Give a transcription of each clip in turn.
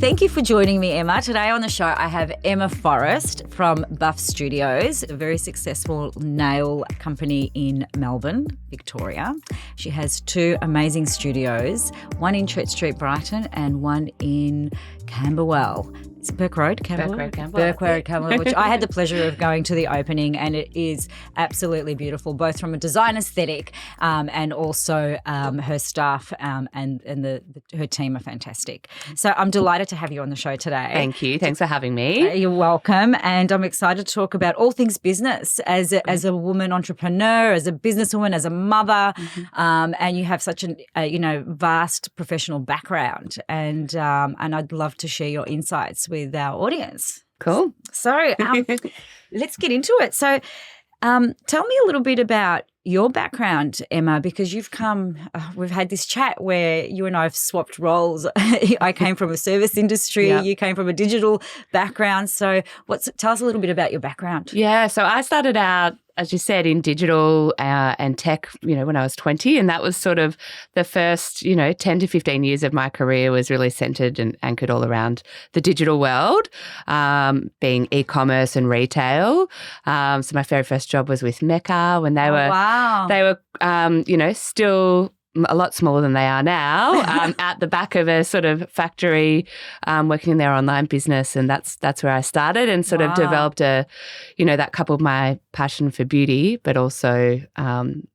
Thank you for joining me, Emma. Today on the show, I have Emma Forrest from Buff Studios, a very successful nail company in Melbourne, Victoria. She has two amazing studios, one in Church Street, Brighton, and one in Camberwell. It's Burke Road, Camberwell? Burke Road, Camberwell, which I had the pleasure of going to the opening, and it is absolutely beautiful, both from a design aesthetic and also her staff and her team are fantastic. So I'm delighted to have you on the show today. Thank you. Thanks for having me. You're welcome. And I'm excited to talk about all things business as a woman entrepreneur, as a businesswoman, as a mother, and you have such a vast professional background, and I'd love to share your insights with our audience. Cool. So let's get into it. So tell me a little bit about your background, Emma, because you've we've had this chat where you and I have swapped roles. I came from a service industry. Yep. You came from a digital background. So tell us a little bit about your background. Yeah. So I started out, as you said, in digital and tech, when I was 20, and that was sort of the first, 10 to 15 years of my career was really centered and anchored all around the digital world, being e-commerce and retail. So my very first job was with Mecca when they were, still a lot smaller than they are now, at the back of a sort of factory, working in their online business. And that's where I started and sort of developed that coupled my passion for beauty, but also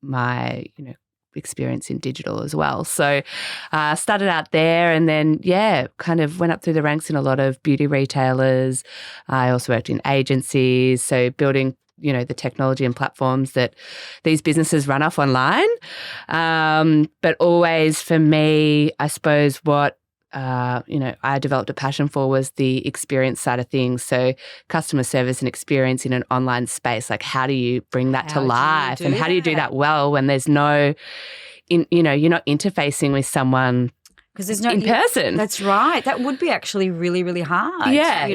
my, experience in digital as well. So started out there and then, kind of went up through the ranks in a lot of beauty retailers. I also worked in agencies, so building the technology and platforms that these businesses run off online. But always for me, I suppose what, I developed a passion for was the experience side of things. So customer service and experience in an online space, like how do you bring that to life and how do you do that well when there's you're not interfacing with someone because there's no in person. That's right. That would be actually really, really hard. Yeah.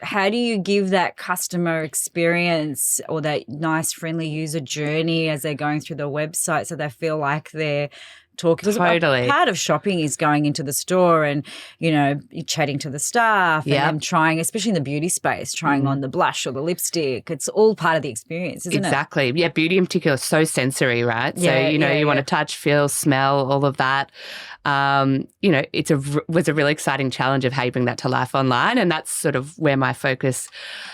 How do you give that customer experience or that nice, friendly user journey as they're going through the website so they feel like they're talking? Totally. Part of shopping is going into the store and, you're chatting to the staff and then trying, especially in the beauty space, trying on the blush or the lipstick. It's all part of the experience, isn't it? Exactly. Yeah, beauty in particular is so sensory, right? So, you want to touch, feel, smell, all of that. Was a really exciting challenge of how you bring that to life online, and that's sort of where my focus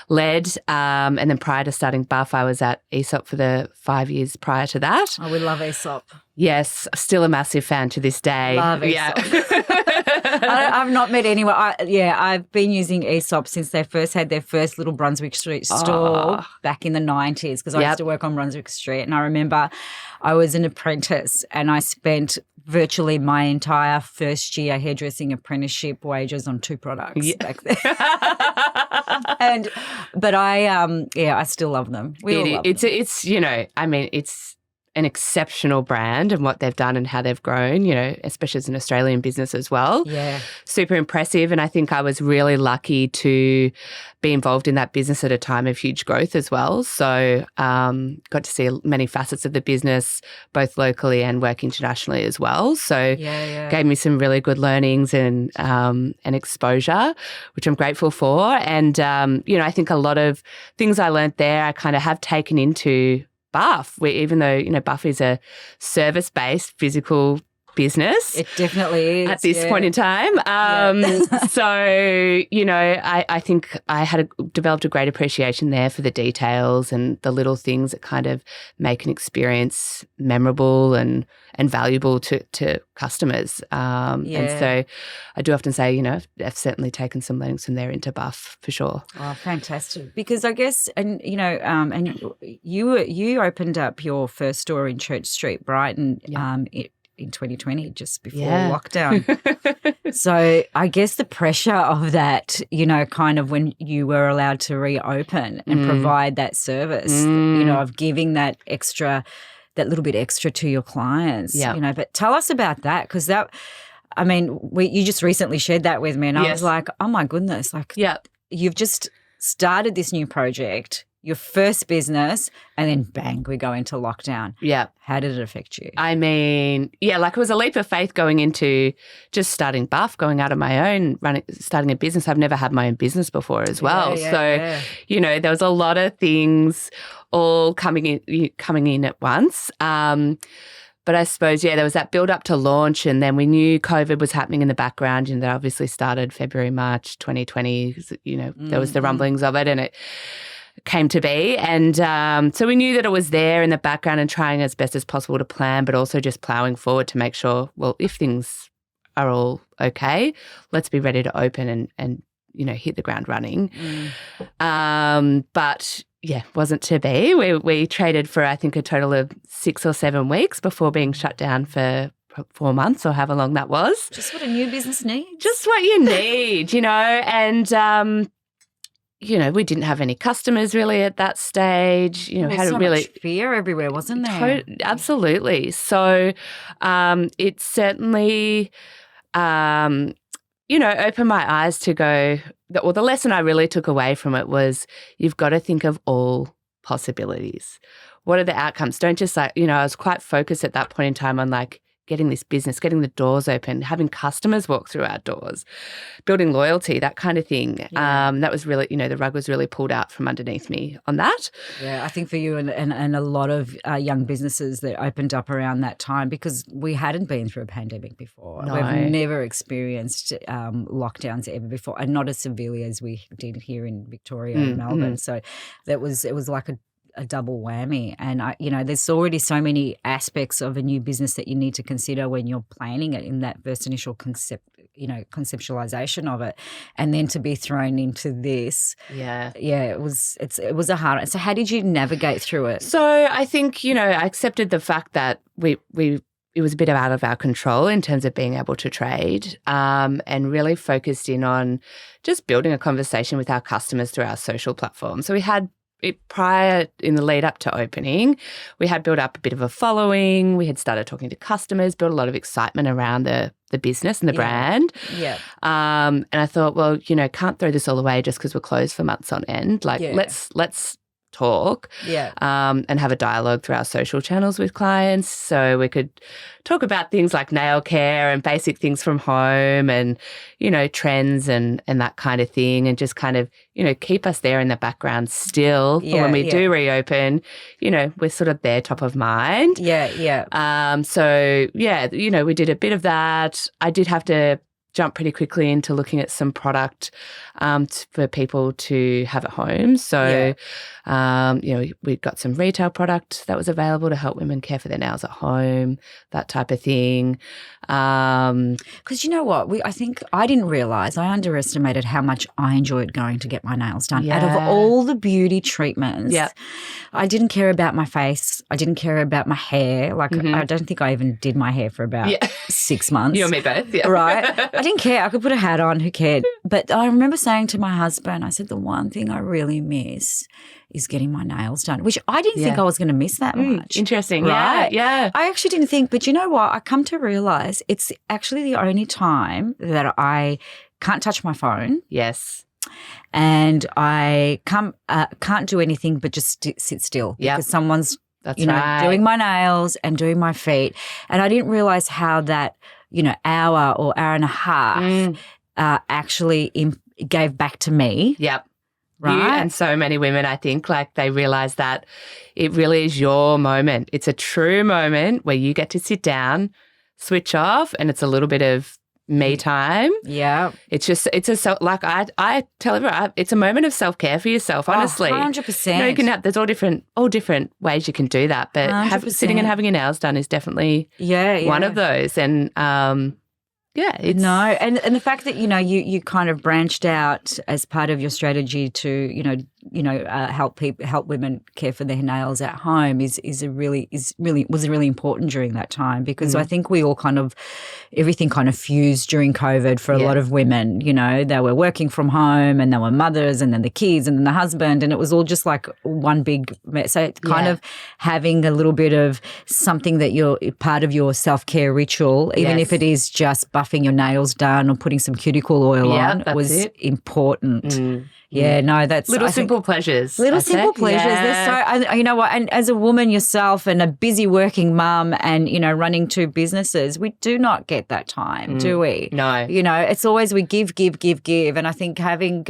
led. And then prior to starting Buff, I was at ESOP for the 5 years prior to that. Oh, we love ESOP. Yes, still a massive fan to this day. Love ESOP. I've not met anyone. I've been using ESOP since they first had their first little Brunswick Street store back in the 90s because I used to work on Brunswick Street, and I remember I was an apprentice and I spent virtually my entire first year hairdressing apprenticeship wages on 2 products back then. But I still love them. It's an exceptional brand and what they've done and how they've grown, especially as an Australian business as well. Yeah. Super impressive. And I think I was really lucky to be involved in that business at a time of huge growth as well. So got to see many facets of the business, both locally and work internationally as well. So gave me some really good learnings and exposure, which I'm grateful for. And, I think a lot of things I learned there I kind of have taken into Buff, where even though, Buff is a service-based physical business. It definitely is. At this point in time. So, I think I had developed a great appreciation there for the details and the little things that kind of make an experience memorable and valuable to customers. And so I do often say, I've certainly taken some learnings from there into Buff for sure. Oh, fantastic. Because I guess, and you opened up your first store in Church Street, Brighton, in 2020, just before lockdown. So I guess the pressure of that, kind of when you were allowed to reopen and provide that service, of giving that little bit extra to your clients, but tell us about that because you just recently shared that with me and I was like, oh my goodness, you've just started this new project. your first business, and then bang, we go into lockdown. Yeah. How did it affect you? I mean, yeah, like it was a leap of faith going into just starting Buff, going out on my own, starting a business. I've never had my own business before as well. You know, there was a lot of things all coming in at once. But I suppose, there was that build up to launch, and then we knew COVID was happening in the background, and that obviously started February, March 2020. You know, there was the rumblings of it, and it came to be. And so we knew that it was there in the background and trying as best as possible to plan, but also just ploughing forward to make sure, well, if things are all okay, let's be ready to open and you know, hit the ground running. But wasn't to be. We traded for, I think, a total of 6 or 7 weeks before being shut down for 4 months or however long that was. Just what a new business needs. Just what you need, you know. And, you know, we didn't have any customers really at that stage. You know, There had was so really much fear everywhere, wasn't there? Absolutely. So it certainly, you know, opened my eyes to go. Well, the lesson I really took away from it was you've got to think of all possibilities. What are the outcomes? Don't just like, you know, I was quite focused at that point in time on like getting this business, getting the doors open, having customers walk through our doors, building loyalty, that kind of thing. Yeah. That was really, you know, the rug was really pulled out from underneath me on that. Yeah, I think for you and a lot of young businesses that opened up around that time, because we hadn't been through a pandemic before. No. We've never experienced lockdowns ever before, and not as severely as we did here in Victoria and Melbourne. So it was like a double whammy. And, you know, there's already so many aspects of a new business that you need to consider when you're planning it in that first initial conceptualization of it. And then to be thrown into this. It was a hard one. So how did you navigate through it? So I think, you know, I accepted the fact that it was a bit out of our control in terms of being able to trade, and really focused in on just building a conversation with our customers through our social platforms. So we had prior in the lead up to opening, we had built up a bit of a following. We had started talking to customers, built a lot of excitement around the business and the brand. Yeah. And I thought, well, you know, can't throw this all away just because we're closed for months on end. Like, let's talk and have a dialogue through our social channels with clients, so we could talk about things like nail care and basic things from home and, you know, trends and that kind of thing, and just kind of, you know, keep us there in the background still for when we do reopen, you know, we're sort of there top of mind. So, you know, we did a bit of that. I did have to jump pretty quickly into looking at some product for people to have at home. So, you know, we got some retail product that was available to help women care for their nails at home, that type of thing. Because you know what? I think I didn't realise, I underestimated how much I enjoyed going to get my nails done. Out of all the beauty treatments, I didn't care about my face. I didn't care about my hair. Like, I don't think I even did my hair for about 6 months. You and me both, Right? I didn't care. I could put a hat on. Who cared? But I remember saying to my husband, I said, the one thing I really miss is getting my nails done, which I didn't think I was going to miss that much. Interesting. Right? Yeah. I actually didn't think, but you know what? I come to realise it's actually the only time that I can't touch my phone. Yes. And I can't do anything but just sit still because someone's doing my nails and doing my feet. And I didn't realise how that, you know, hour or hour and a half actually gave back to me. Yep. Right. You and so many women, I think, like they realise that it really is your moment. It's a true moment where you get to sit down, switch off, and it's a little bit of me time. Yeah. It's I tell everyone, it's a moment of self-care for yourself, honestly. 100%. You know, you can have, there's all different ways you can do that, but sitting and having your nails done is definitely one of those. And it's and the fact that, you know, you kind of branched out as part of your strategy to, help women care for their nails at home was really important during that time, because I think we all everything kind of fused during COVID for a lot of women. You know, they were working from home and they were mothers and then the kids and then the husband, and it was all just like one big mess. So kind of having a little bit of something that you're part of your self-care ritual, even if it is just buffing your nails done or putting some cuticle oil on, was important. Yeah, no, that's little simple pleasures. Little simple pleasures. Yeah. They're so, you know what, and as a woman yourself and a busy working mum and, you know, running 2 businesses, we do not get that time, do we? No. You know, it's always we give. And I think having,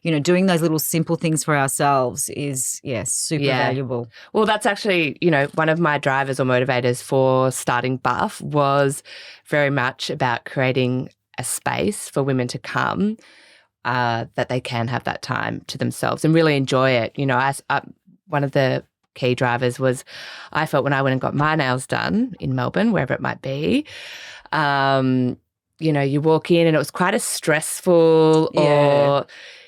you know, doing those little simple things for ourselves is, super valuable. Well, that's actually, you know, one of my drivers or motivators for starting Buff was very much about creating a space for women to come that they can have that time to themselves and really enjoy it. You know, one of the key drivers was I felt when I went and got my nails done in Melbourne, wherever it might be, you know, you walk in and it was quite a stressful or,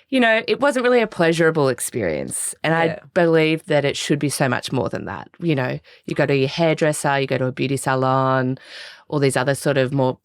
you know, it wasn't really a pleasurable experience. And I believe that it should be so much more than that. You know, you go to your hairdresser, you go to a beauty salon, all these other sort of more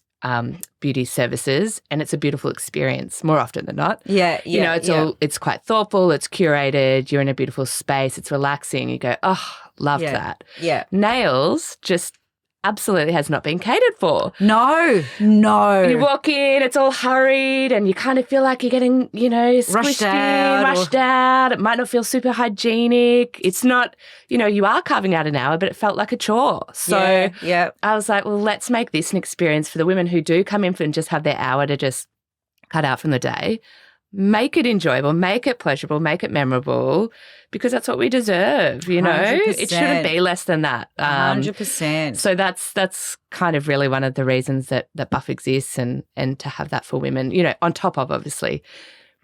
beauty services, and it's a beautiful experience more often than not. You know, it's quite thoughtful, it's curated, you're in a beautiful space, it's relaxing. You go, oh, love that. Nails just absolutely has not been catered for. No. You walk in, it's all hurried and you kind of feel like you're getting, you know, rushed out. It might not feel super hygienic. It's not, you know, you are carving out an hour, but it felt like a chore. So I was like, well, let's make this an experience for the women who do come in and just have their hour to just cut out from the day. Make it enjoyable, make it pleasurable, make it memorable, because that's what we deserve, you know. 100%. It shouldn't be less than that. 100%. So that's kind of really one of the reasons that Buff exists and to have that for women, you know, on top of obviously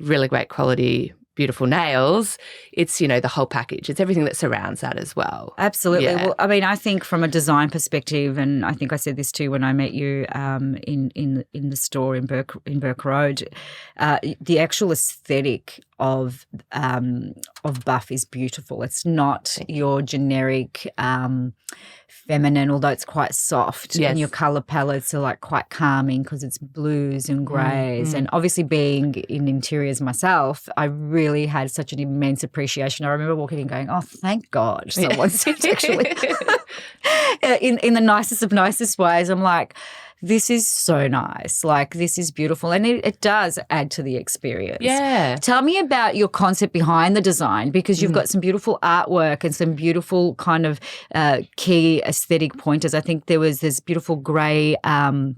really great quality, beautiful nails. It's, you know, the whole package. It's everything that surrounds that as well. Absolutely. Yeah. Well, I mean, I think from a design perspective, and I think I said this too when I met you in the store in Burke Road, the actual aesthetic of Buff is beautiful. It's not your generic feminine, although it's quite soft. Yes. And your colour palettes are like quite calming because it's blues and greys. And obviously being in interiors myself, I really had such an immense appreciation. I remember walking in going, oh, thank God someone's actually in the nicest of nicest ways. I'm like, this is so nice. Like, this is beautiful. And it does add to the experience. Yeah. Tell me about your concept behind the design, because you've got some beautiful artwork and some beautiful kind of key aesthetic pointers. I think there was this beautiful grey kind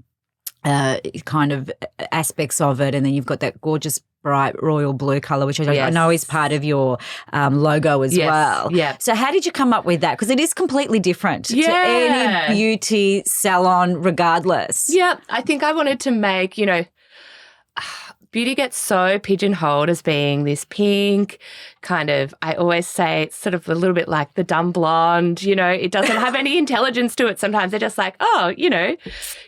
of aspects of it, and then you've got that gorgeous bright royal blue colour, which I know is part of your logo as well. Yeah. So how did you come up with that? Because it is completely different to any beauty salon regardless. Yeah, I think I wanted to make, you know, beauty gets so pigeonholed as being this pink kind of, I always say it's sort of a little bit like the dumb blonde, you know, it doesn't have any intelligence to it sometimes. They're just like, oh, you know,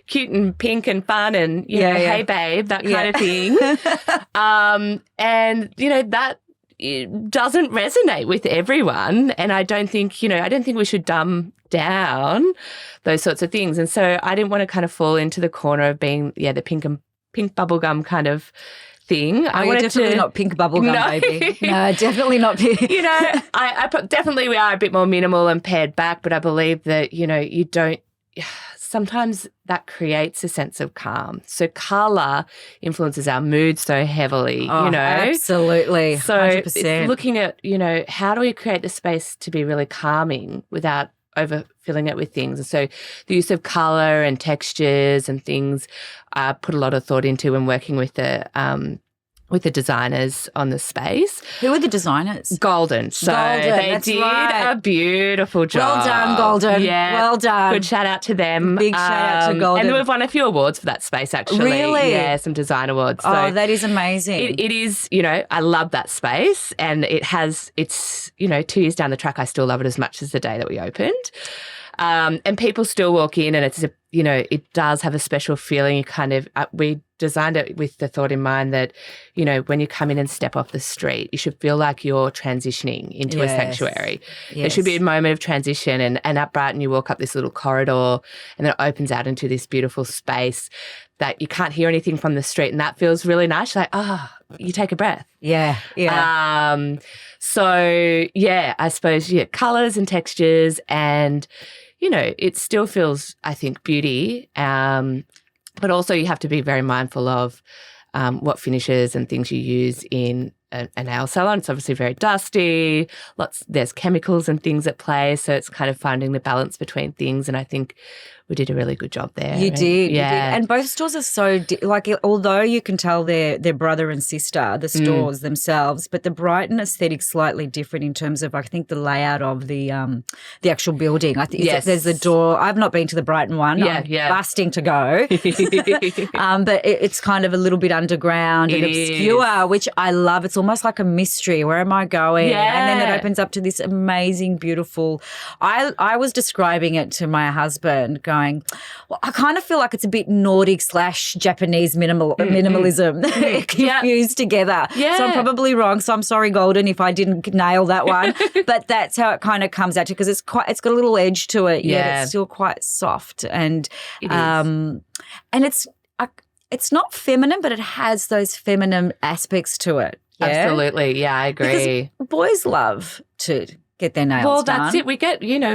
cute and pink and fun and, you know, hey babe, that kind of thing. And, you know, that it doesn't resonate with everyone. And I don't think, you know, we should dumb down those sorts of things. And so I didn't want to kind of fall into the corner of being, the pink bubblegum kind of thing. I wanted definitely not pink bubblegum, baby. No, definitely not pink. You know, definitely we are a bit more minimal and pared back, but I believe that, you know, you don't – sometimes that creates a sense of calm. So colour influences our mood so heavily, you know. Absolutely, 100%. So it's looking at, you know, how do we create the space to be really calming without overfilling it with things. And so the use of colour and textures and things I put a lot of thought into when working with the designers on the space. Who are the designers? Golden. So they did a beautiful job. Well done, Golden. Yeah. Well done. Good shout out to them. Big shout out to Golden. And we've won a few awards for that space actually. Really? Yeah, some design awards. So that is amazing. It is, you know, I love that space, and it's, you know, 2 years down the track, I still love it as much as the day that we opened. And people still walk in and it's, you know, it does have a special feeling. You kind of, we designed it with the thought in mind that, you know, when you come in and step off the street, you should feel like you're transitioning into a sanctuary. Yes. There should be a moment of transition and up Brighton you walk up this little corridor and then it opens out into this beautiful space that you can't hear anything from the street, and that feels really nice. You're like, you take a breath. Yeah. So, I suppose, colours and textures and, you know, it still feels, I think, beauty, but also you have to be very mindful of what finishes and things you use in a nail salon. It's obviously very dusty. There's chemicals and things at play. So it's kind of finding the balance between things. And I think we did a really good job there. You did. Yeah. And both stores are so, although you can tell they're brother and sister, the stores themselves, but the Brighton aesthetic's slightly different in terms of, I think, the layout of the actual building. I think there's the door. I've not been to the Brighton one. I'm busting to go. But it's kind of a little bit underground and obscure, which I love. It's almost like a mystery. Where am I going? Yeah. And then it opens up to this amazing, beautiful. I was describing it to my husband, going, well, I kind of feel like it's a bit Nordic / Japanese minimalism confused together. Yeah. So I'm probably wrong. So I'm sorry, Golden, if I didn't nail that one. But that's how it kind of comes at you, because it's got a little edge to it. Yeah, it's still quite soft, and it's not feminine, but it has those feminine aspects to it. Yeah? Absolutely. Yeah, I agree. Because boys love to get their nails done. Well, that's it.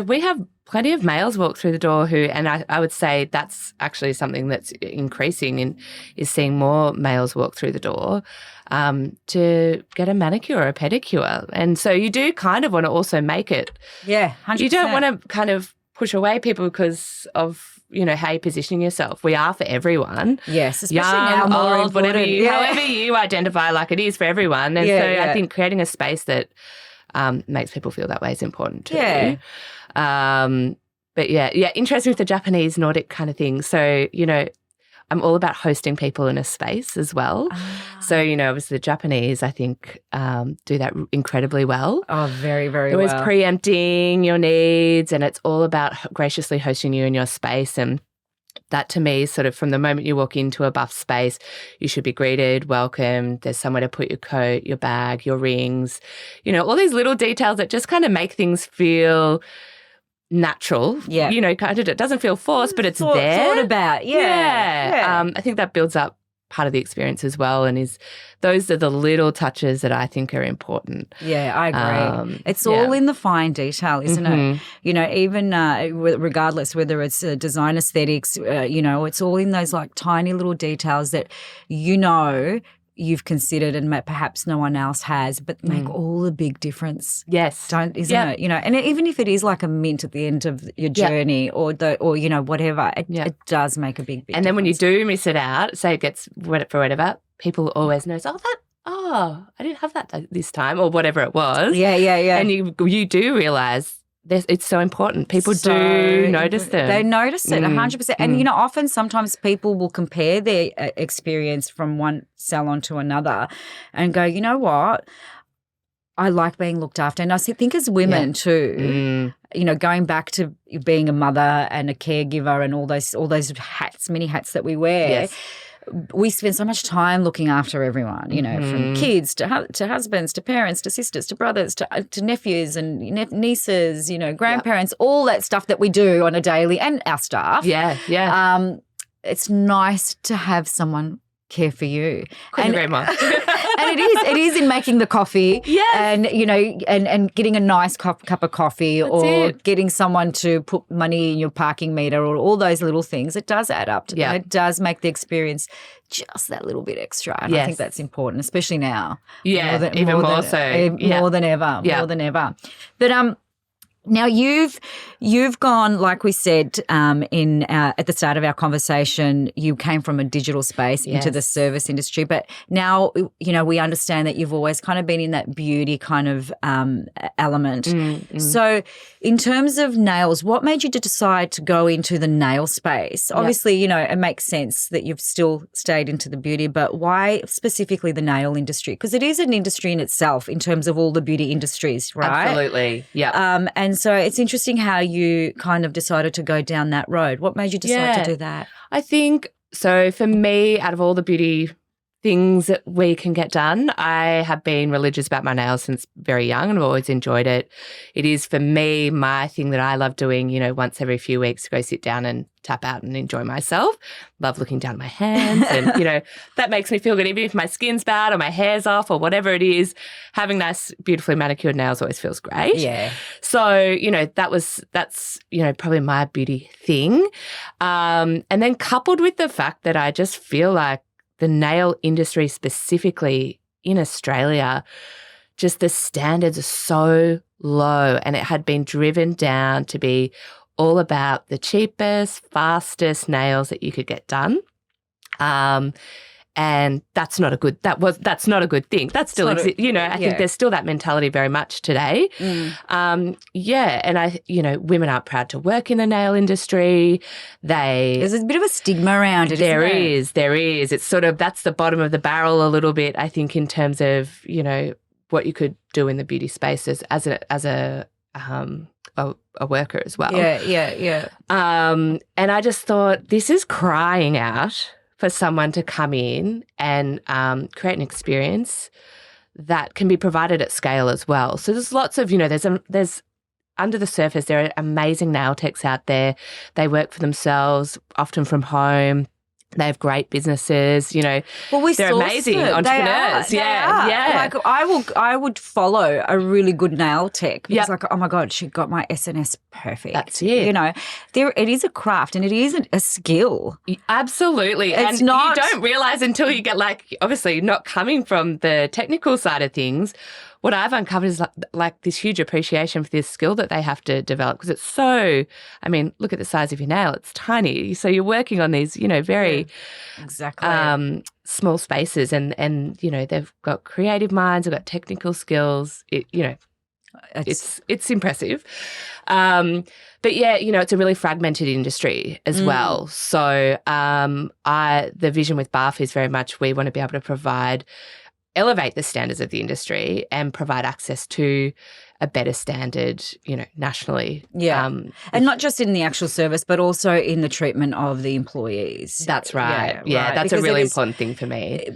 We have plenty of males walk through the door and I would say that's actually something that's increasing is seeing more males walk through the door to get a manicure or a pedicure. And so you do kind of want to also make it. Yeah, 100%. You don't want to kind of push away people because of, how you're positioning yourself. We are for everyone. Yes, especially young, now, more old, whatever important. however you identify, like it is for everyone. And I think creating a space that makes people feel that way is important too. Yeah. But interesting with the Japanese Nordic kind of thing. So, I'm all about hosting people in a space as well. So, obviously the Japanese, I think, do that incredibly well. Oh, very, very well. Always preempting your needs, and it's all about graciously hosting you in your space. And that to me is sort of from the moment you walk into a buff space, you should be greeted, welcomed. There's somewhere to put your coat, your bag, your rings, all these little details that just kind of make things feel natural. Yeah. Kind of, it doesn't feel forced, but it's there. Thought about. Yeah. I think that builds up part of the experience as well, and those are the little touches that I think are important. Yeah, I agree. It's all in the fine detail, isn't it? Even regardless whether it's design aesthetics, it's all in those like tiny little details that you've considered and perhaps no one else has, but make all the big difference. Yes. Isn't it? And even if it is like a mint at the end of your journey or whatever, it does make a big difference. And then when you do miss it out, say it gets for whatever, people always notice, I didn't have that this time or whatever it was. Yeah. And you do realise it's so important. People do notice them. They notice it 100%. And, often sometimes people will compare their experience from one salon to another and go, you know what? I like being looked after. And I think as women too, going back to being a mother and a caregiver and all those hats, many hats that we wear. Yes. We spend so much time looking after everyone, from kids to husbands to parents to sisters to brothers to nephews and nieces, grandparents, all that stuff that we do on a daily, and our staff. Yeah. It's nice to have someone care for you. Couldn't agree more. And it is in making the coffee, and and getting a nice cup of coffee. That's or getting someone to put money in your parking meter, or all those little things. It does add up. It does make the experience just that little bit extra, and I think that's important, especially now. Yeah, more than ever. But now you've gone, like we said at the start of our conversation, you came from a digital space into the service industry, but now we understand that you've always kind of been in that beauty kind of element. So in terms of nails, what made you to decide to go into the nail space? Obviously, it makes sense that you've still stayed into the beauty, but why specifically the nail industry? Because it is an industry in itself in terms of all the beauty industries, right? Absolutely, yeah. And so it's interesting how you kind of decided to go down that road. What made you decide to do that? I think, so for me, out of all the beauty things that we can get done, I have been religious about my nails since very young and I've always enjoyed it. It is, for me, my thing that I love doing, once every few weeks to go sit down and tap out and enjoy myself. Love looking down at my hands and, that makes me feel good. Even if my skin's bad or my hair's off or whatever it is, having nice, beautifully manicured nails always feels great. Yeah. So, that's probably my beauty thing. And then coupled with the fact that I just feel like the nail industry specifically in Australia, just the standards are so low, and it had been driven down to be all about the cheapest, fastest nails that you could get done. And that's not a good thing. That still exists. I think there's still that mentality very much today. And women aren't proud to work in the nail industry. There's a bit of a stigma around it, there is. It's sort of, that's the bottom of the barrel a little bit, I think, in terms of, what you could do in the beauty space as a worker as well. Yeah. And I just thought, this is crying out for someone to come in and create an experience that can be provided at scale as well. So there's lots of, there's under the surface, there are amazing nail techs out there. They work for themselves, often from home. They have great businesses, they're amazing entrepreneurs. They are. Yeah. Like I would follow a really good nail tech because like, oh my God, she got my SNS perfect. That's it. It is a craft and it isn't a skill. Absolutely. It's and not. You don't realise until you get, obviously not coming from the technical side of things, what I've uncovered is like this huge appreciation for this skill that they have to develop, because it's so, look at the size of your nail. It's tiny. So you're working on these, very exactly small spaces and they've got creative minds, they've got technical skills. It's impressive. But yeah, it's a really fragmented industry as well. So the vision with Buff is very much we want to be able to elevate the standards of the industry and provide access to a better standard, nationally. Yeah. And not just in the actual service, but also in the treatment of the employees. That's right. Yeah, that's a really important thing for me.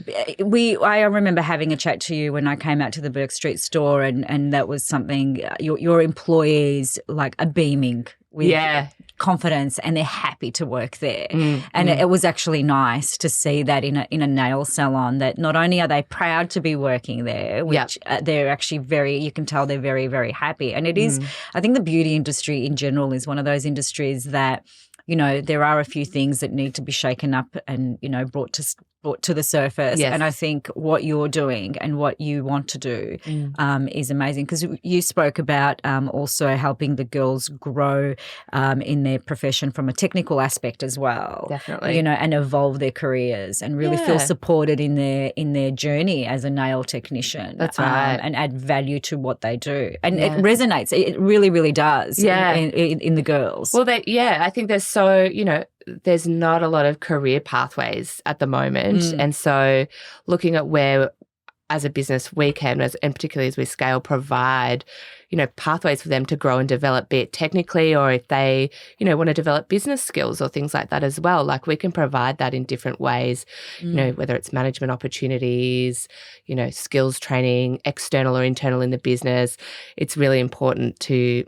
I remember having a chat to you when I came out to the Burke Street store and that was something, your employees are beaming with confidence and they're happy to work there. It was actually nice to see that in a nail salon, that not only are they proud to be working there, which they're actually you can tell they're very, very happy. And it is, I think the beauty industry in general is one of those industries that, there are a few things that need to be shaken up and, brought to the surface. Yes. And I think what you're doing and what you want to do is amazing, because you spoke about also helping the girls grow in their profession from a technical aspect as well. Definitely. And evolve their careers and really feel supported in their journey as a nail technician. That's right. And add value to what they do. And it resonates. It really, really does in the girls. Well, I think there's not a lot of career pathways at the moment. And so looking at where as a business we can, and particularly as we scale, provide, pathways for them to grow and develop, be it technically or if they, want to develop business skills or things like that as well. Like we can provide that in different ways, whether it's management opportunities, skills training, external or internal in the business. It's really important to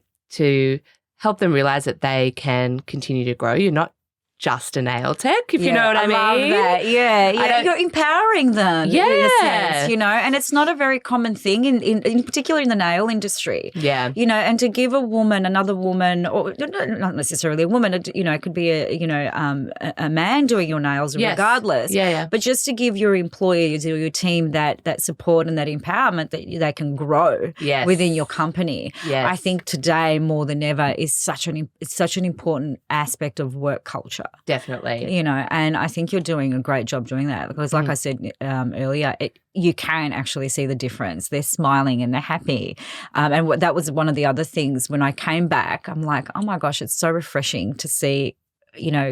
help them realize that they can continue to grow. You're not just a nail tech, if you know what I mean. I love that. Yeah. You're empowering them in a sense, and it's not a very common thing in particular in the nail industry. Yeah. And to give another woman, or not necessarily a woman, it could be a man doing your nails regardless. Yeah. But just to give your employees or your team that support and that empowerment that they can grow within your company. Yes. I think today more than ever is such an important aspect of work culture. Definitely. And I think you're doing a great job doing that, because like I said earlier, you can actually see the difference. They're smiling and they're happy. And that was one of the other things when I came back. I'm like, oh my gosh, it's so refreshing to see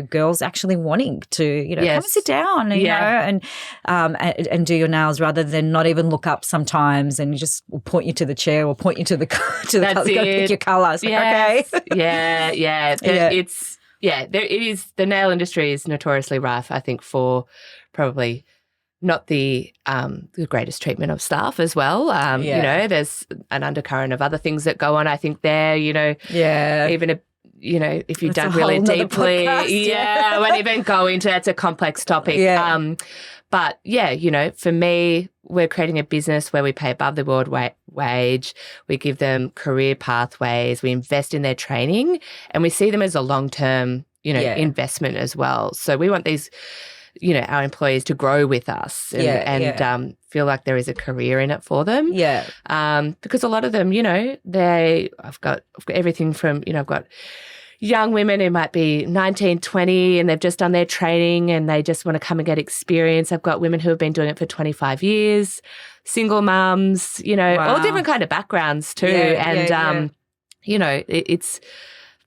girls actually wanting to, come and sit down, and do your nails rather than not even look up sometimes and just point you to the chair or point you to the colour, pick your colour. It's okay. There it is. The nail industry is notoriously rife, I think, for probably not the greatest treatment of staff as well. There's an undercurrent of other things that go on, I think, there, even if you dug really deeply. I won't even go into it. It's a complex topic. But for me, we're creating a business where we pay above the world wage. We give them career pathways. We invest in their training, and we see them as a long-term, investment as well. So we want our employees to grow with us and feel like there is a career in it for them. Yeah. Because a lot of them, I've got everything from, I've got young women who might be 19, 20 and they've just done their training and they just want to come and get experience. I've got women who have been doing it for 25 years, single mums, all different kind of backgrounds too. It's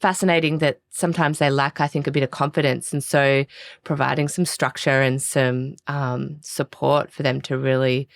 fascinating that sometimes they lack, I think, a bit of confidence. And so providing some structure and some support for them to really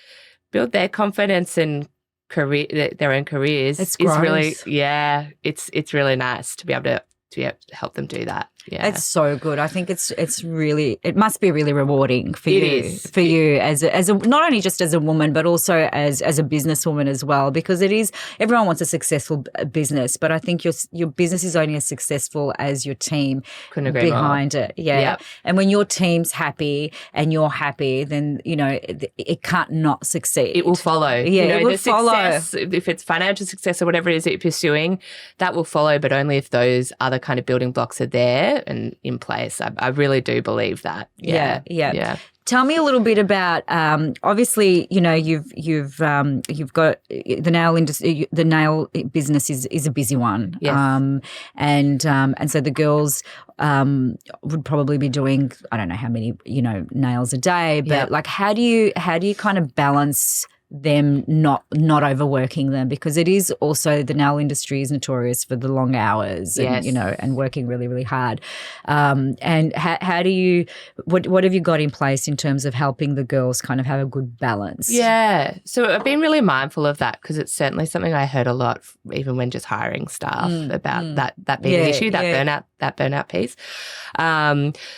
build their confidence and their own careers is really, it's really nice to be able to help them do that. Yeah. It's so good. I think it's really, it must be really rewarding for you as a not only just as a woman but also as a businesswoman as well, because everyone wants a successful business, but I think your business is only as successful as your team behind it. Yeah. Yep. And when your team's happy and you're happy, then it can't not succeed. It will follow. Yeah, it will follow. Success, if it's financial success or whatever it is that you're pursuing, that will follow, but only if those other kind of building blocks are there and in place. I really do believe that. Yeah. Tell me a little bit about obviously, you've got the nail industry. The nail business is a busy one. Yes. And so the girls would probably be doing, I don't know how many nails a day, but like how do you kind of balance them not overworking them, because it is also, the nail industry is notorious for the long hours and and working really, really hard. And how do you, what have you got in place in terms of helping the girls kind of have a good balance? Yeah. So I've been really mindful of that, because it's certainly something I heard a lot even when just hiring staff about that being an issue, that burnout piece.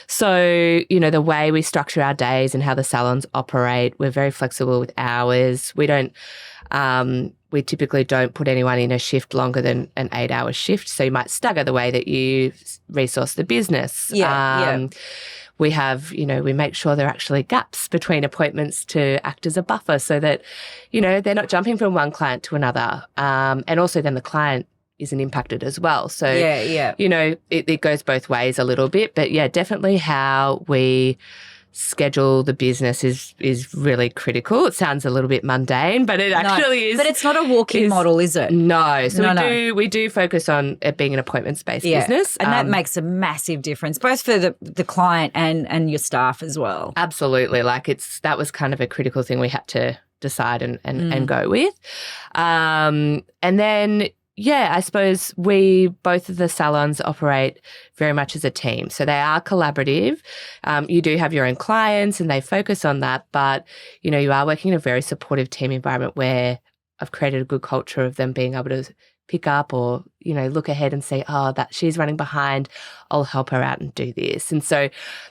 So, the way we structure our days and how the salons operate, we're very flexible with hours. We typically don't put anyone in a shift longer than an 8-hour shift. So you might stagger the way that you resource the business. We have, we make sure there are actually gaps between appointments to act as a buffer so that, they're not jumping from one client to another. And also then the client isn't impacted as well. So, it goes both ways a little bit. But, definitely how we schedule the business is really critical. It sounds a little bit mundane, but it actually is. But it's not a walk-in model, is it? No. So we do focus on it being an appointments-based business. And that makes a massive difference, both for the client and your staff as well. Absolutely. That was kind of a critical thing we had to decide and go with. And then I suppose both of the salons operate very much as a team. So they are collaborative. You do have your own clients and they focus on that, but, you are working in a very supportive team environment where I've created a good culture of them being able to pick up or, look ahead and say, that she's running behind, I'll help her out and do this. And so,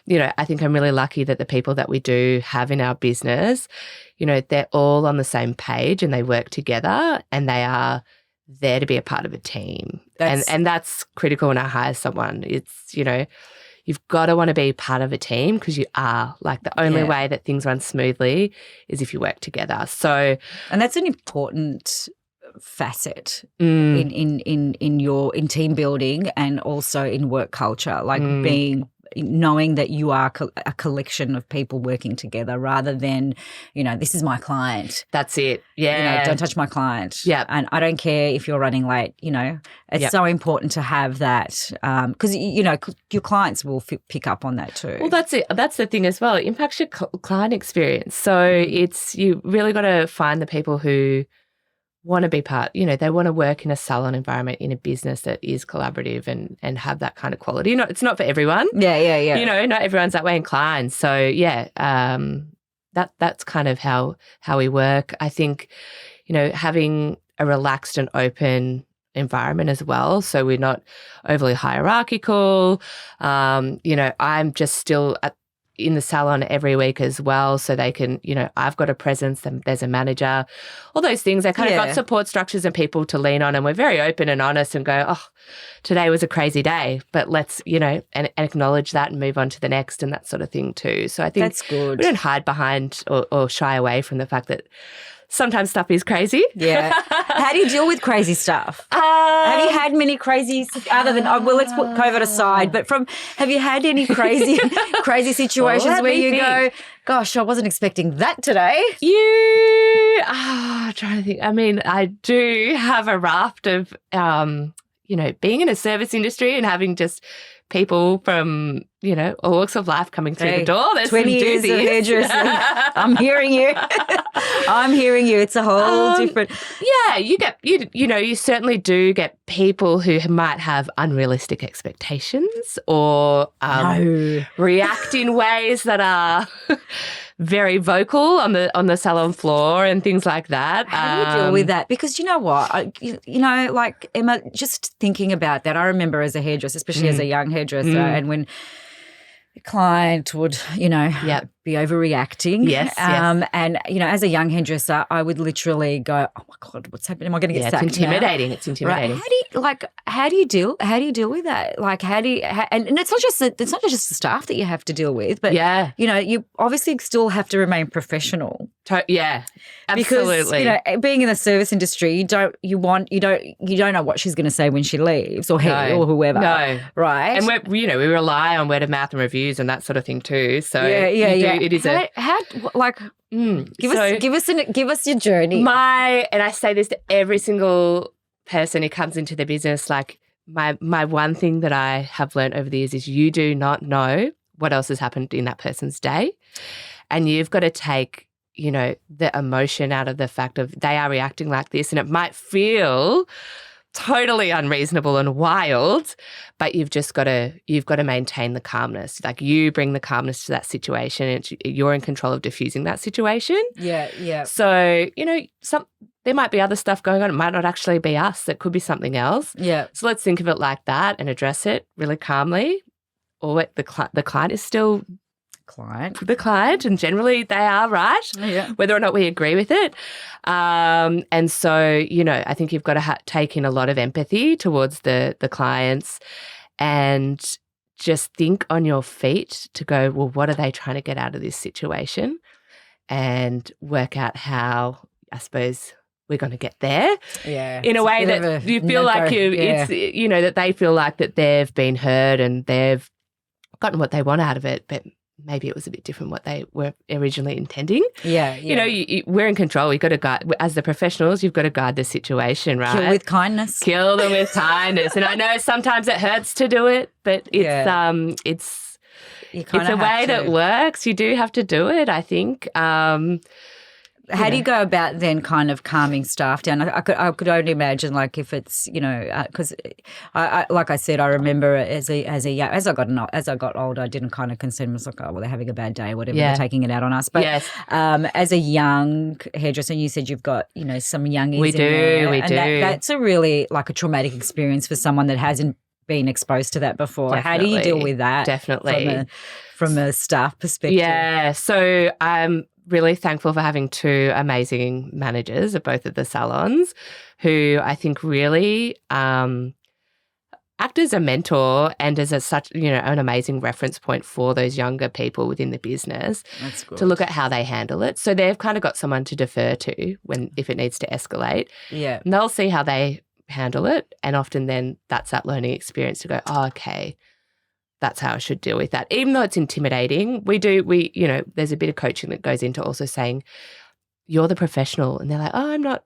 I think I'm really lucky that the people that we do have in our business, they're all on the same page and they work together and they are there to be a part of a team. And that's critical when I hire someone. It's, you've got to want to be part of a team, because you are. The only way that things run smoothly is if you work together. So, and that's an important facet in team building and also in work culture, knowing that you are a collection of people working together rather than, this is my client. That's it. Yeah. Don't touch my client. Yeah. And I don't care if you're running late, It's so important to have that because, your clients will pick up on that too. Well, that's it. That's the thing as well. It impacts your client experience. So you really got to find the people who want to be part, they want to work in a salon environment, in a business that is collaborative and have that kind of quality. It's not for everyone. Yeah. Not everyone's that way inclined. So, that's kind of how we work. I think, having a relaxed and open environment as well. So we're not overly hierarchical. I'm just still in the salon every week as well, so they can, I've got a presence and there's a manager, all those things. I kind of got support structures and people to lean on, and we're very open and honest and go, today was a crazy day, but let's, and acknowledge that and move on to the next and that sort of thing too. So I think that's good. We don't hide behind or shy away from the fact that sometimes stuff is crazy. Yeah. How do you deal with crazy stuff? Have you had many crazy, other than, well, let's put COVID aside, but have you had any crazy situations where you go, gosh, I wasn't expecting that today? I'm trying to think. I mean, I do have a raft of, being in a service industry and having just people from, all walks of life coming through the door. There's 20 years of hairdressing. I'm hearing you. I'm hearing you. It's a whole different. Yeah, you certainly do get people who might have unrealistic expectations or react in ways that are very vocal on the salon floor and things like that. How do you deal with that? Because you know what, like Emma, just thinking about that, I remember as a hairdresser, especially as a young hairdresser, and when the client would, be overreacting. Yes. And, as a young hairdresser, I would literally go, oh my God, what's happening? Am I going to get sacked? It's intimidating. Now? It's intimidating. Right. How do you deal with that? Like, and it's not just the staff that you have to deal with, but you obviously still have to remain professional. Yeah, absolutely. Because being in the service industry, you don't know what she's going to say when she leaves, or he or whoever. No, right. And we rely on word of mouth and reviews and that sort of thing too. So it is give us your journey. And I say this to every single person who comes into the business, like my one thing that I have learned over the years is you do not know what else has happened in that person's day, and you've got to take the emotion out of the fact of they are reacting like this, and it might feel totally unreasonable and wild, but you've got to maintain the calmness. Like, you bring the calmness to that situation, and you're in control of diffusing that situation. Yeah. So, there might be other stuff going on. It might not actually be us. It could be something else. Yeah. So let's think of it like that and address it really calmly. Or the client is still the client, and generally they are right, whether or not we agree with it. And so, I think you've got to take in a lot of empathy towards the clients, and just think on your feet to go, well, what are they trying to get out of this situation, and work out how, I suppose, we're going to get there in a way that you feel like that they feel like that they've been heard and they've gotten what they want out of it, but maybe it was a bit different what they were originally intending. Yeah. We're in control. We've got to guide, as the professionals, you've got to guide the situation, right? Kill with kindness. Kill them with kindness. And I know sometimes it hurts to do it, but it's a way that works. You do have to do it, I think. How do you go about then kind of calming staff down? I could only imagine, like, if it's, because I like I said, I remember as I got older, I didn't kind of concern myself, like, oh, well, they're having a bad day or whatever, they're taking it out on us. But as a young hairdresser, you said you've got, some youngies we in there. We do. That's a really, like, a traumatic experience for someone that hasn't been exposed to that before. Definitely. How do you deal with that? Definitely. From a staff perspective? Yeah. So I'm really thankful for having two amazing managers at both of the salons who I think really act as a mentor and as an amazing reference point for those younger people within the business. That's good. To look at how they handle it. So they've kind of got someone to defer to if it needs to escalate. Yeah. And they'll see how they handle it, and often then that's that learning experience to go, oh, okay, that's how I should deal with that. Even though it's intimidating, there's a bit of coaching that goes into also saying, you're the professional. And they're like, oh, I'm not,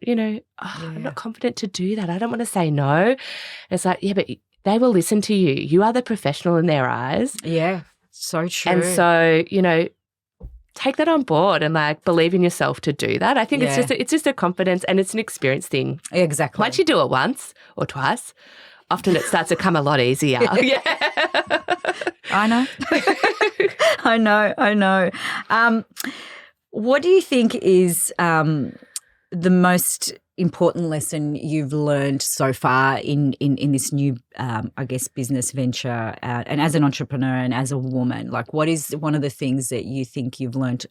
I'm not confident to do that. I don't want to say no. And it's like, yeah, but they will listen to you. You are the professional in their eyes. Yeah, so true. And so, take that on board and, like, believe in yourself to do that. I think it's just a confidence, and it's an experience thing. Exactly. Once you do it once or twice, often it starts to come a lot easier. Yeah. I know. What do you think is the most important lesson you've learned so far in this new, business venture, and as an entrepreneur and as a woman? Like, what is one of the things that you think you've learned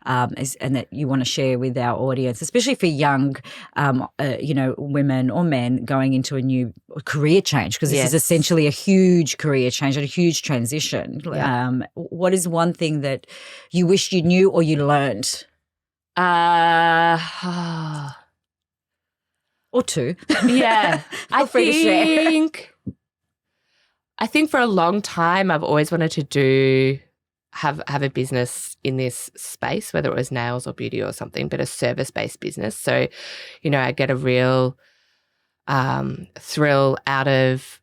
and that you want to share with our audience, especially for young, women or men going into a new career change, because this is essentially a huge career change and a huge transition. Yeah. What is one thing that you wish you knew or you learned Or two. Yeah. Feel free to share. I think for a long time I've always wanted to have a business in this space, whether it was nails or beauty or something, but a service-based business. So, I get a real thrill out of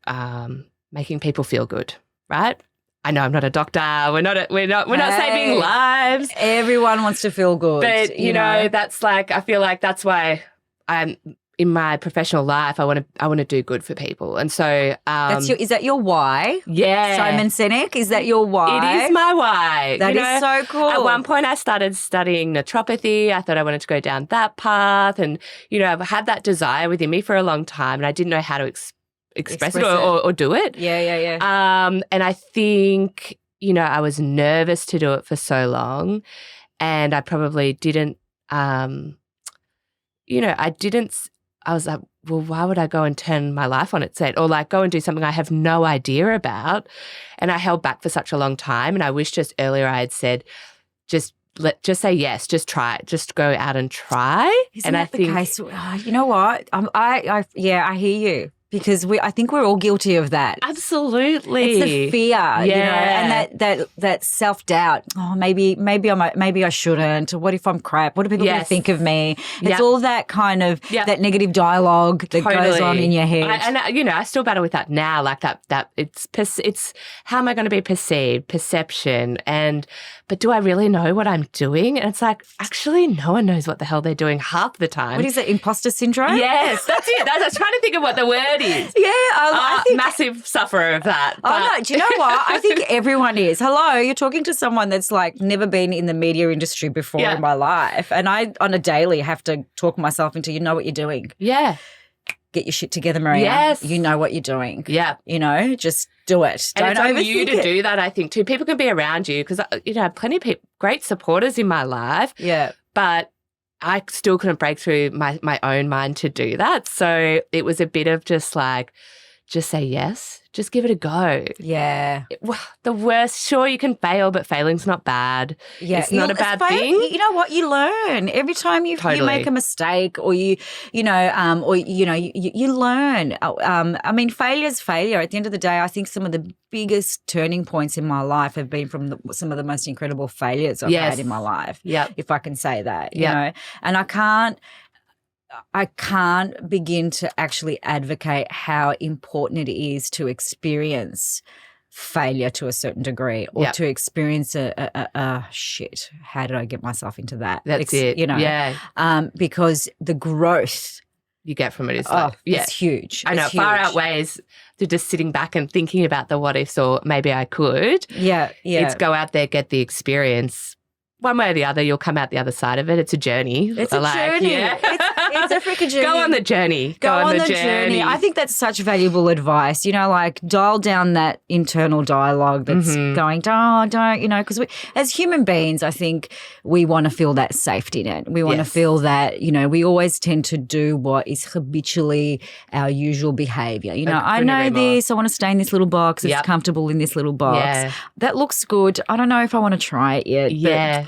making people feel good, right? I know I'm not a doctor. We're not saving lives. Everyone wants to feel good. But that's I feel like that's why I'm in my professional life. I want to do good for people, and so is that your why? Yeah, Simon Sinek, is that your why? It is my why. That is so cool. At one point, I started studying naturopathy. I thought I wanted to go down that path, and I've had that desire within me for a long time, and I didn't know how to express it or do it. Yeah. And I think I was nervous to do it for so long, and I probably didn't. I was like, well, why would I go and turn my life on its head or go and do something I have no idea about? And I held back for such a long time. And I wish just earlier I had said, just say yes, just try it, just go out and try. Isn't that the case? You know what? I hear you. Because I think we're all guilty of that. Absolutely, it's the fear, and that self-doubt. Oh, maybe I shouldn't. What if I'm crap? What are people going to think of me? It's all that kind of that negative dialogue that goes on in your head. I still battle with that now. That it's how am I going to be perceived? Perception, but do I really know what I'm doing? And it's actually, no one knows what the hell they're doing half the time. What is it? Imposter syndrome? Yes, that's it. I was trying to think of what the word is. Yeah, I think massive sufferer of that. Oh no, do you know what? I think everyone is. Hello, you're talking to someone that's never been in the media industry before in my life, and I on a daily have to talk myself into what you're doing. Yeah. Get your shit together, Maria. Yes. You know what you're doing. Yeah. just do it. And Don't it's on you to it. do that, I think, too. People can be around you because, I have plenty of great supporters in my life. Yeah. But I still couldn't break through my own mind to do that. So it was a bit of just say yes. Just give it a go. Yeah. The worst, sure, you can fail, but failing's not bad. Yeah. It's not a bad thing. You know what? You learn. Every time you make a mistake or you learn. I mean, failure's failure. At the end of the day, I think some of the biggest turning points in my life have been from some of the most incredible failures I've had in my life. Yeah. If I can say that, you know. And I can't begin to actually advocate how important it is to experience failure to a certain degree or to experience a shit, how did I get myself into that? That's it. Because the growth you get from it is it's huge. I know, it's far huge. outweighs to just sitting back and thinking about the what ifs or maybe I could. Yeah. It's go out there, get the experience. One way or the other, you'll come out the other side of it. It's a journey. It's a journey. Yeah. It's a freaking journey. Go on the journey. Go on the journey. I think that's such valuable advice. Dial down that internal dialogue that's going, don't, because as human beings, I think we want to feel that safety net. We want to feel that, we always tend to do what is habitually our usual behavior. I know this. I want to stay in this little box. It's comfortable in this little box. Yeah. That looks good. I don't know if I want to try it yet. Yeah.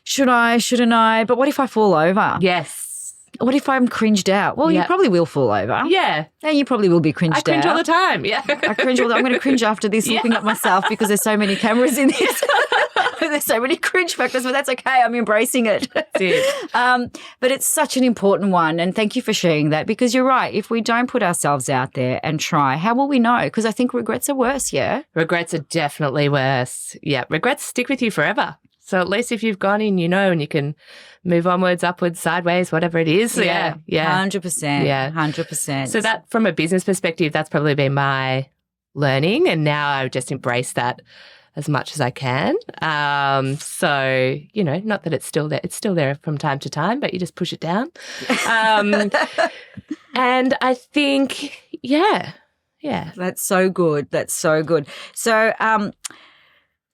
Should I? Shouldn't I? But what if I fall over? Yes. What if I'm cringed out? Well, you probably will fall over. Yeah. And you probably will be cringed out. I cringe all the time. Yeah. I cringe all the time. I'm going to cringe after this looking at myself because there's so many cameras in this. There's so many cringe factors, but that's okay. I'm embracing it. That's it. But it's such an important one. And thank you for sharing that because you're right. If we don't put ourselves out there and try, how will we know? Because I think regrets are worse, yeah? Regrets are definitely worse. Yeah. Regrets stick with you forever. So at least if you've gone in, and you can move onwards, upwards, sideways, whatever it is. Yeah. 100%. Yeah. 100%. So that from a business perspective, that's probably been my learning. And now I would just embrace that as much as I can. So, not that it's still there. It's still there from time to time, but you just push it down. And I think, yeah. That's so good. That's so good. So,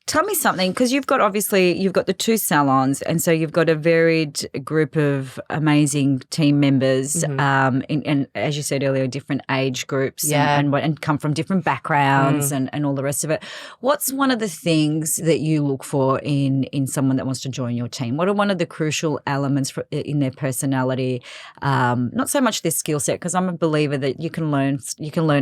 Tell me something, because you've got the 2 salons, and so you've got a varied group of amazing team members, and as you said earlier, different age groups, and come from different backgrounds, and all the rest of it. What's one of the things that you look for in someone that wants to join your team? What are one of the crucial elements in their personality? Not so much their skill set, because I'm a believer that you can learn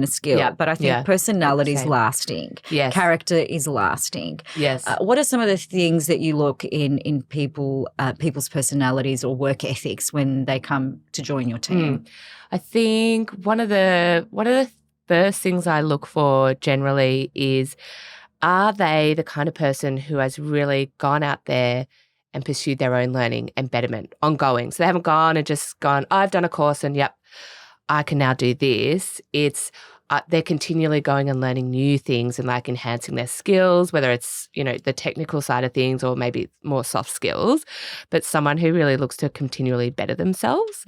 a skill, but I think personality is lasting. Yes. Character is lasting. Yes. What are some of the things that you look in people's personalities or work ethics when they come to join your team? I think one of the first things I look for generally is, are they the kind of person who has really gone out there and pursued their own learning and betterment ongoing? So they haven't gone and just gone, I've done a course and I can now do this. It's they're continually going and learning new things and like enhancing their skills, whether it's, the technical side of things or maybe more soft skills, but someone who really looks to continually better themselves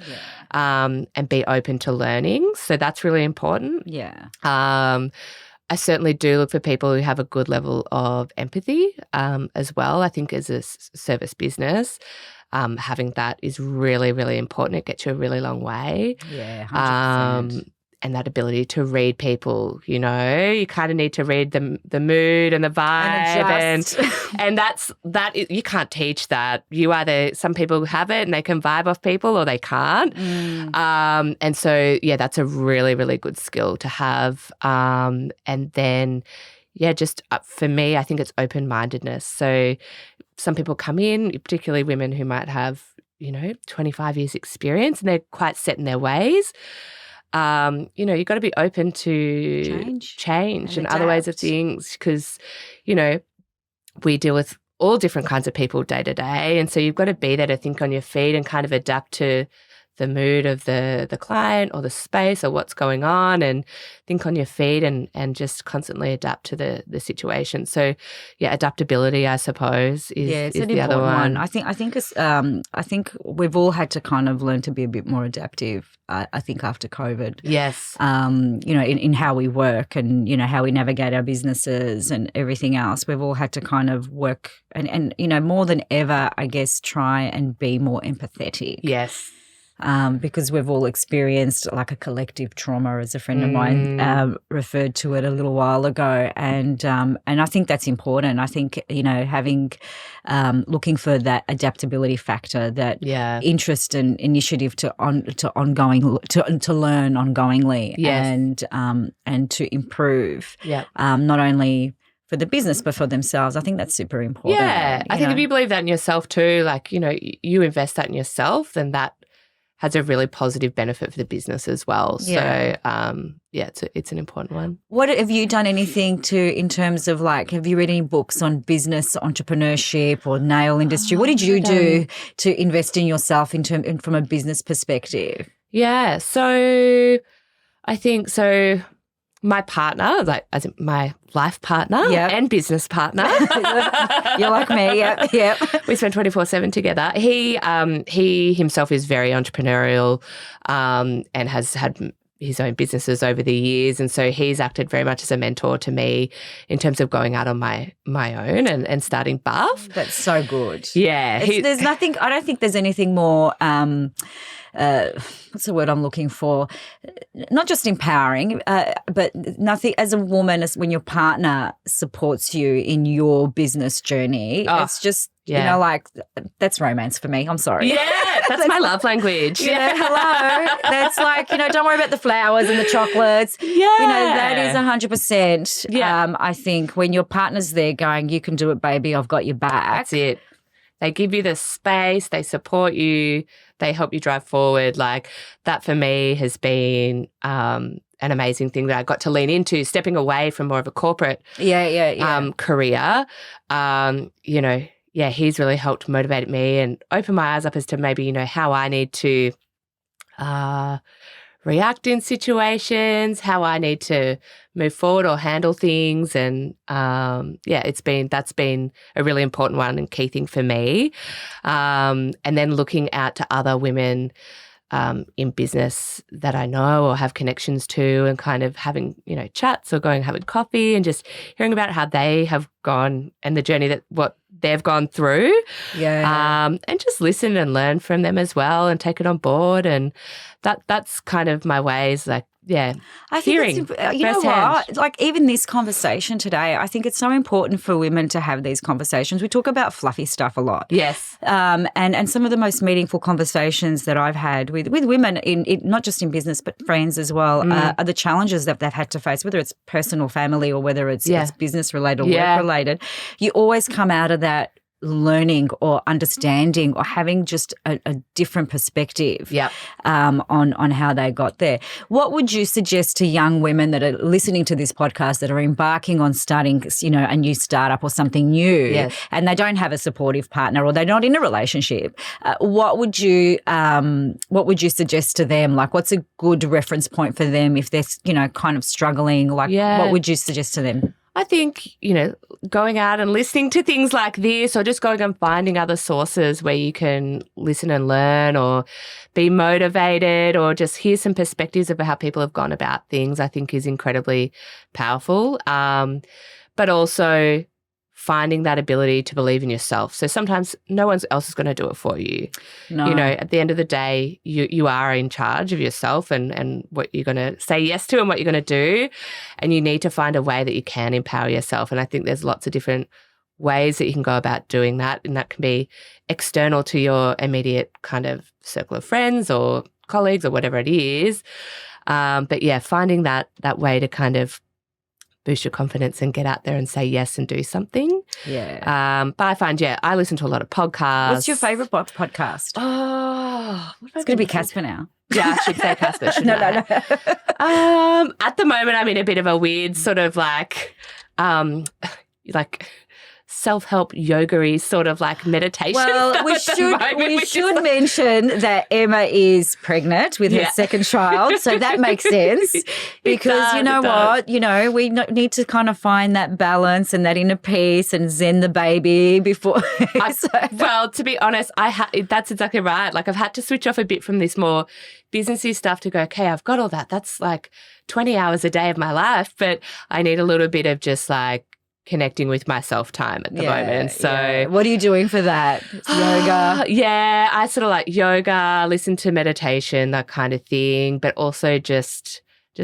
and be open to learning. So that's really important. Yeah. I certainly do look for people who have a good level of empathy as well. I think as a service business, having that is really, really important. It gets you a really long way. Yeah, 100%. And that ability to read people, you kind of need to read the mood and the vibe, and you can't teach that. You either, some people have it and they can vibe off people, or they can't. And so that's a really, really good skill to have. And then just for me, I think it's open-mindedness. So some people come in, particularly women who might have 25 years experience, and they're quite set in their ways. You've got to be open to change and other ways of things, because, we deal with all different kinds of people day to day. And so you've got to be there to think on your feet and kind of adapt to the mood of the client or the space or what's going on, and think on your feet and just constantly adapt to the situation. So adaptability, I suppose, is the other one. I think we've all had to kind of learn to be a bit more adaptive. I think after COVID. Yes. In how we work and, how we navigate our businesses and everything else. We've all had to kind of work and more than ever, I guess, try and be more empathetic. Yes. Because we've all experienced like a collective trauma, as a friend of mine referred to it a little while ago, and I think that's important. I think having looking for that adaptability factor, that interest and initiative to learn ongoingly, and to improve, not only for the business but for themselves. I think that's super important. Yeah, I think if you believe that in yourself too, like you invest that in yourself, then that has a really positive benefit for the business as well. So, it's an important one. What have you done anything in terms of have you read any books on business, entrepreneurship or nail industry? What did you do to invest in yourself from a business perspective? Yeah, so I think my partner, as in my life partner and business partner. You're like me, yeah. We spend 24/7 together. He himself is very entrepreneurial and has had his own businesses over the years, and so he's acted very much as a mentor to me in terms of going out on my own and starting Buff. That's so good. Yeah. There's nothing, I don't think there's anything more what's the word I'm looking for? Not just empowering, but nothing as a woman, as when your partner supports you in your business journey. It's just, that's romance for me. I'm sorry. Yeah, that's my love language. Hello. That's don't worry about the flowers and the chocolates. Yeah. That is 100%. Yeah. I think when your partner's there going, you can do it, baby, I've got your back. That's it. They give you the space, they support you, they help you drive forward. Like that for me has been an amazing thing that I got to lean into, stepping away from more of a corporate career. He's really helped motivate me and open my eyes up as to maybe, how I need to react in situations, how I need to move forward or handle things. And that's been a really important one and key thing for me. And then looking out to other women in business that I know or have connections to, and kind of having, chats or going having coffee and just hearing about how they have gone and the journey that what they've gone through. Yeah. And just listen and learn from them as well and take it on board. And that's kind of my ways, like, yeah, I think hearing you know firsthand. what? Like even this conversation today, I think it's so important for women to have these conversations. We talk about fluffy stuff a lot. Yes. And some of the most meaningful conversations that I've had with women, in not just in business but friends as well, are the challenges that they've had to face, whether it's personal, family, or whether it's business related or work related. You always come out of that learning or understanding or having just a different perspective on how they got there. What would you suggest to young women that are listening to this podcast that are embarking on starting, a new startup or something new, and they don't have a supportive partner or they're not in a relationship? What would you suggest to them? Like, what's a good reference point for them if they're, kind of struggling? Like, what would you suggest to them? I think, going out and listening to things like this, or just going and finding other sources where you can listen and learn or be motivated or just hear some perspectives of how people have gone about things, I think is incredibly powerful. But also finding that ability to believe in yourself. So sometimes no one else is going to do it for you. No. At the end of the day, you are in charge of yourself and what you're going to say yes to and what you're going to do. And you need to find a way that you can empower yourself. And I think there's lots of different ways that you can go about doing that. And that can be external to your immediate kind of circle of friends or colleagues or whatever it is. But yeah, finding that way to kind of boost your confidence and get out there and say yes and do something. Yeah. But I find, I listen to a lot of podcasts. What's your favourite podcast? Oh, it's going to be Casper now. Yeah, I should say Casper, shouldn't I? No. At the moment, I'm in a bit of a weird sort of like self-help yoga-y sort of like meditation. Well, we should mention that Emma is pregnant with her second child, so that makes sense because we need to kind of find that balance and that inner peace and zen the baby before. Well, to be honest, that's exactly right. Like I've had to switch off a bit from this more businessy stuff to go, okay, I've got all that. That's like 20 hours a day of my life, but I need a little bit of just like connecting with myself time at the moment. So what are you doing for that? Yoga? Yeah, I sort of like yoga, listen to meditation, that kind of thing, but also just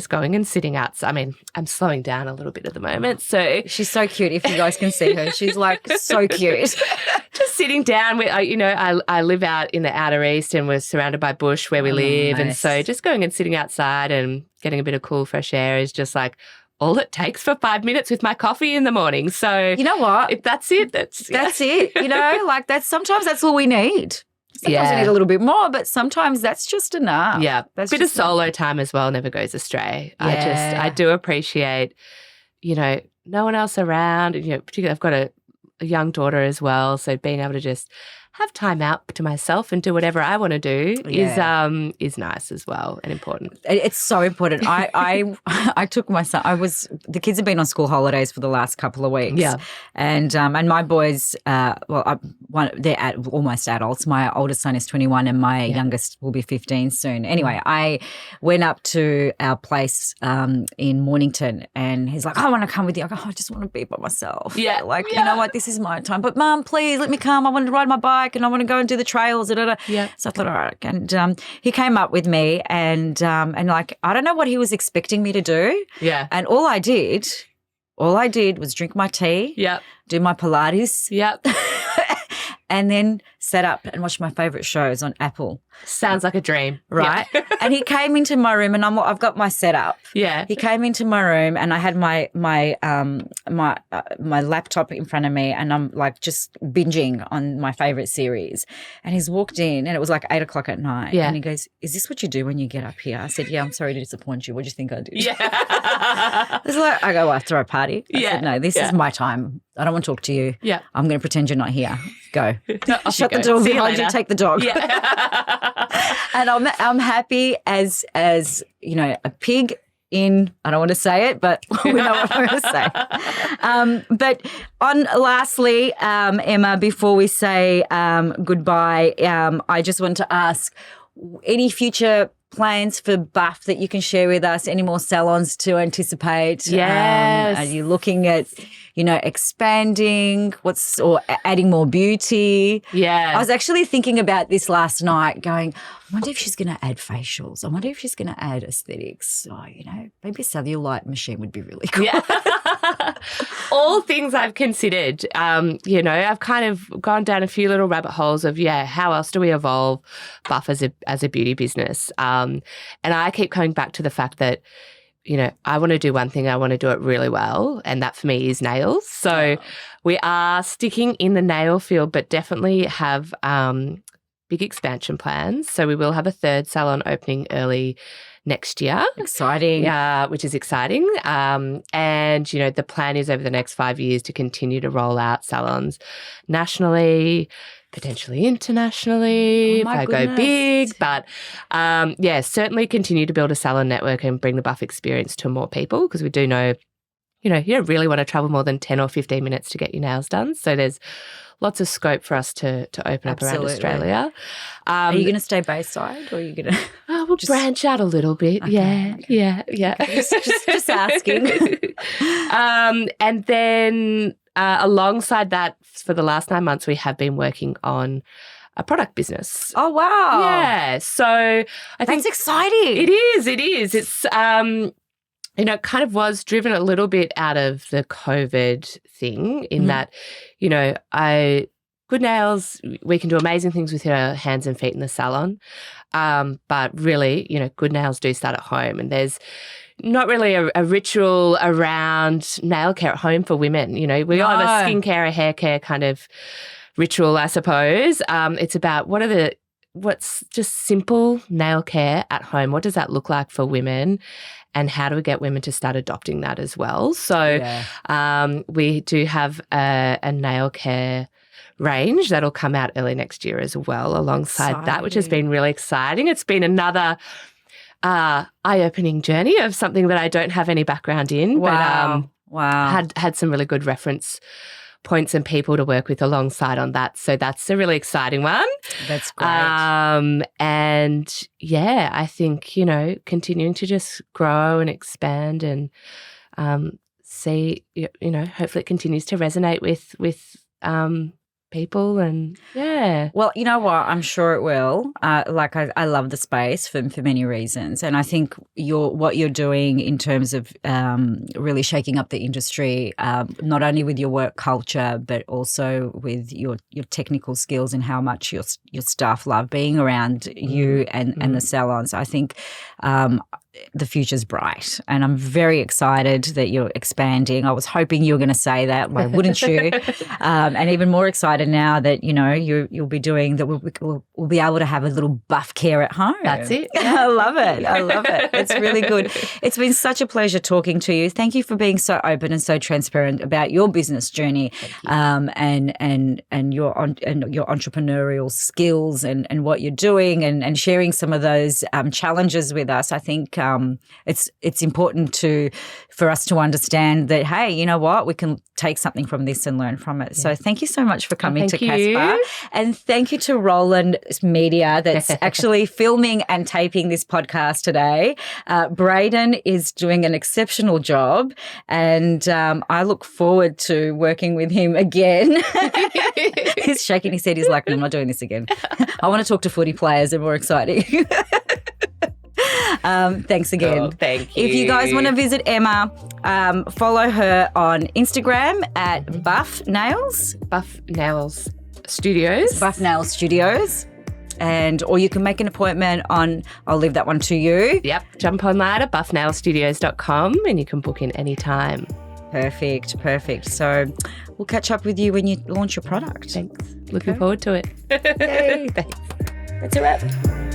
going and sitting outside. I mean, I'm slowing down a little bit at the moment. So she's so cute. If you guys can see her, she's like so cute. Just sitting down with, I live out in the outer east and we're surrounded by bush where we live. Nice. And so just going and sitting outside and getting a bit of cool fresh air is just like all it takes for 5 minutes with my coffee in the morning. So you know what? If that's it. That's it. Sometimes that's all we need. Sometimes we need a little bit more, but sometimes that's just enough. Yeah. A bit of solo time as well never goes astray. Yeah. I do appreciate, no one else around. Particularly I've got a young daughter as well. So being able to just have time out to myself and do whatever I want to do is nice as well and important. It's so important. I took my son. The kids have been on school holidays for the last couple of weeks. Yeah, and my boys, they're almost adults. My oldest son is 21 and my youngest will be 15 soon. Anyway, I went up to our place in Mornington and he's like, I want to come with you. I go, I just want to be by myself. You know what? This is my time. But Mum, please let me come. I want to ride my bike and I want to go and do the trails. Yeah. So I thought, all right. And he came up with me and like, I don't know what he was expecting me to do. Yeah. And all I did was drink my tea. Yep. Do my Pilates. Yep. And then set up and watch my favourite shows on Apple. Sounds like a dream. Right? Yeah. And he came into my room and I've got my setup. Yeah. He came into my room and I had my laptop in front of me and I'm like just binging on my favourite series. And he's walked in and it was like 8:00 at night. Yeah. And he goes, is this what you do when you get up here? I said, yeah, I'm sorry to disappoint you. What do you think I do? Yeah. I go, I throw a party. I said, no, this is my time. I don't want to talk to you. Yeah. I'm going to pretend you're not here. Go. Shut the go. door See behind you. Take the dog. Yeah. And I'm happy as a pig in, I don't want to say it, but we know what I'm going to say. But lastly, Emma, before we say goodbye, I just want to ask, any future plans for Buff that you can share with us? Any more salons to anticipate? Yes. Are you looking at, expanding or adding more beauty? Yeah. I was actually thinking about this last night going, I wonder if she's going to add facials. I wonder if she's going to add aesthetics. Oh, maybe a cellulite machine would be really cool. Yeah. All things I've considered. I've kind of gone down a few little rabbit holes of, how else do we evolve Buff as a beauty business? And I keep coming back to the fact that, I want to do one thing, I want to do it really well, and that for me is nails. So we are sticking in the nail field, but definitely have big expansion plans. So we will have a third salon opening early next year. Exciting. Which is exciting. And, the plan is over the next 5 years to continue to roll out salons nationally, potentially internationally, if I go big. But, certainly continue to build a salon network and bring the Buff experience to more people, because we do know, you don't really want to travel more than 10 or 15 minutes to get your nails done. So there's lots of scope for us to open up around Australia. Are you going to stay Bayside, or are you going to? We'll branch out a little bit. Okay, yeah. Okay. Just asking. And then alongside that, for the last 9 months, we have been working on a product business. Oh, wow. Yeah. So I think that's exciting. It is. It's kind of was driven a little bit out of the COVID thing in that, good nails, we can do amazing things with your hands and feet in the salon. But really, good nails do start at home, and there's not really a ritual around nail care at home for women. We all have a skincare, a hair care kind of ritual, I suppose. It's about what's just simple nail care at home. What does that look like for women? And how do we get women to start adopting that as well? So we do have a nail care range that'll come out early next year as well alongside that, which has been really exciting. It's been another eye-opening journey of something that I don't have any background in. Wow. But had some really good reference points and people to work with alongside on that. So that's a really exciting one. That's great. And I think, continuing to just grow and expand and see, hopefully it continues to resonate with people and Well, you know what? I'm sure it will. I love the space for many reasons, and I think what you're doing in terms of really shaking up the industry, not only with your work culture but also with your technical skills and how much your staff love being around you and the salons. I think the future's bright, and I'm very excited that you're expanding. I was hoping you were going to say that, why wouldn't you? And even more excited now that you'll be doing that. We'll be able to have a little Buff care at home. That's it. I love it. It's really good. It's been such a pleasure talking to you. Thank you for being so open and so transparent about your business journey, and your entrepreneurial skills and what you're doing and sharing some of those challenges with us. I think it's important for us to understand that, hey, you know what, we can take something from this and learn from it. So thank you so much for coming to Casper. And thank you to Roland Media that's actually filming and taping this podcast today. Braden is doing an exceptional job, and I look forward to working with him again. He's shaking his head. He's like, no, I'm not doing this again. I want to talk to footy players. They're more exciting. Thanks again. Oh, thank you. If you guys want to visit Emma, follow her on Instagram at Buff Nails Studios. Buff Nails Studios. Or you can make an appointment I'll leave that one to you. Yep. Jump online at buffnailstudios.com and you can book in anytime. Perfect. So we'll catch up with you when you launch your product. Thanks. Looking forward to it. Yay. Thanks. That's a wrap.